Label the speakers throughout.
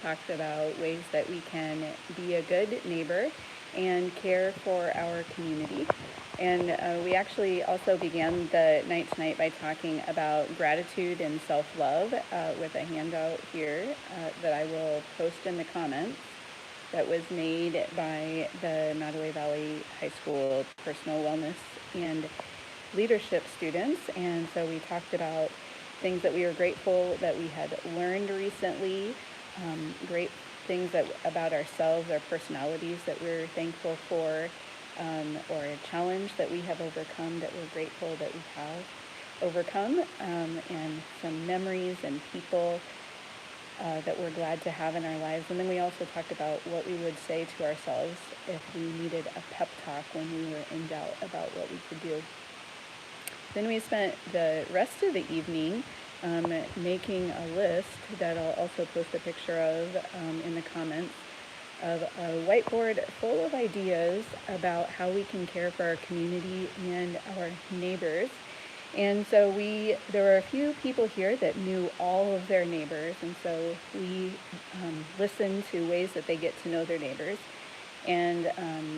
Speaker 1: talked about ways that we can be a good neighbor and care for our community. And we actually also began the night tonight by talking about gratitude and self-love with a handout here that I will post in the comments that was made by the Nottoway Valley High School personal wellness and leadership students. And so we talked about things that we were grateful that we had learned recently, great things about ourselves, our personalities that we're thankful for, or a challenge that we have overcome that we're grateful that we have overcome, and some memories and people that we're glad to have in our lives. And then we also talked about what we would say to ourselves if we needed a pep talk when we were in doubt about what we could do. Then we spent the rest of the evening making a list that I'll also post a picture of in the comments of a whiteboard full of ideas about how we can care for our community and our neighbors. And so there were a few people here that knew all of their neighbors, and so we listened to ways that they get to know their neighbors. And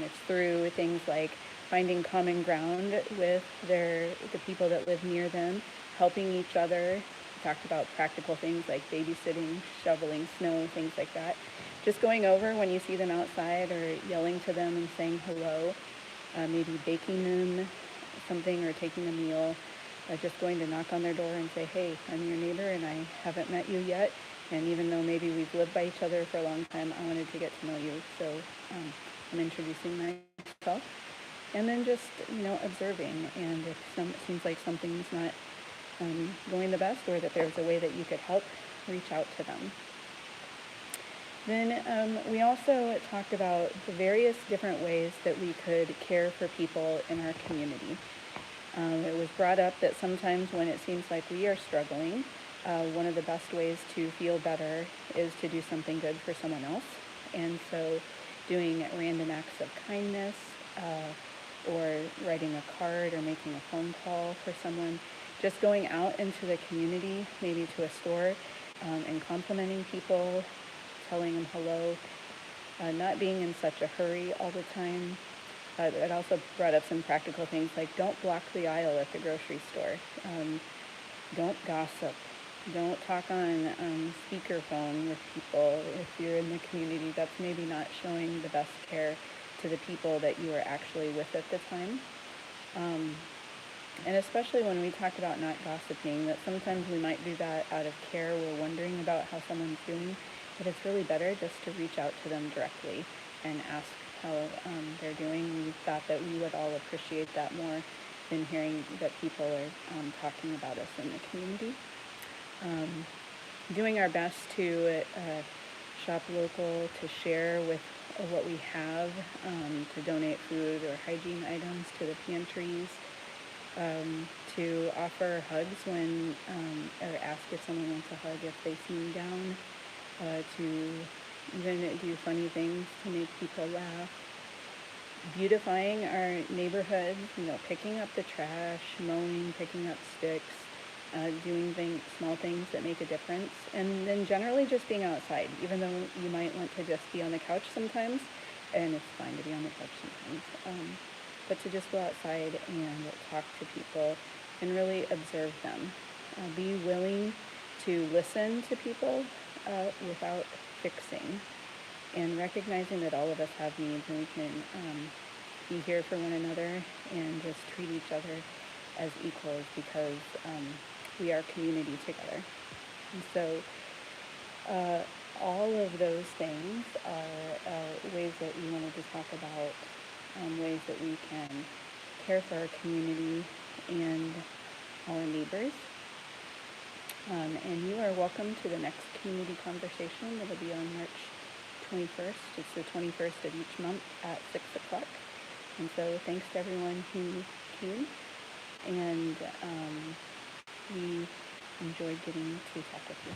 Speaker 1: it's through things like finding common ground with the people that live near them, helping each other. We talked about practical things like babysitting, shoveling snow, things like that. Just going over when you see them outside or yelling to them and saying hello, maybe baking them something or taking a meal, just going to knock on their door and say, hey, I'm your neighbor and I haven't met you yet. And even though maybe we've lived by each other for a long time, I wanted to get to know you. So I'm introducing myself. And then just, observing. And if it seems like something's not going the best, or that there's a way that you could help, reach out to them. Then we also talked about the various different ways that we could care for people in our community. It was brought up that sometimes when it seems like we are struggling, one of the best ways to feel better is to do something good for someone else. And so doing random acts of kindness, or writing a card or making a phone call for someone, just going out into the community, maybe to a store, and complimenting people, telling them hello, not being in such a hurry all the time. It also brought up some practical things like don't block the aisle at the grocery store. Don't gossip. Don't talk on speakerphone with people if you're in the community. That's maybe not showing the best care to the people that you are actually with at the time. And especially when we talk about not gossiping, that sometimes we might do that out of care. We're wondering about how someone's doing, but it's really better just to reach out to them directly and ask how they're doing. We thought that we would all appreciate that more than hearing that people are talking about us in the community. Doing our best to shop local, to share with what we have, to donate food or hygiene items to the pantries, to offer hugs when, or ask if someone wants a hug if they seem down, to even do funny things to make people laugh. Beautifying our neighborhood, picking up the trash, mowing, picking up sticks, doing small things that make a difference. And then generally just being outside, even though you might want to just be on the couch sometimes, and it's fine to be on the couch sometimes, but to just go outside and talk to people and really observe them. Be willing to listen to people without fixing, and recognizing that all of us have needs and we can be here for one another and just treat each other as equals because we are community together. And so all of those things are ways that we wanted to talk about, ways that we can care for our community and our neighbors. And you are welcome to the next community conversation. It'll be on March 21st. It's the 21st of each month at 6 o'clock. And so thanks to everyone who came. And we enjoyed getting to talk with you.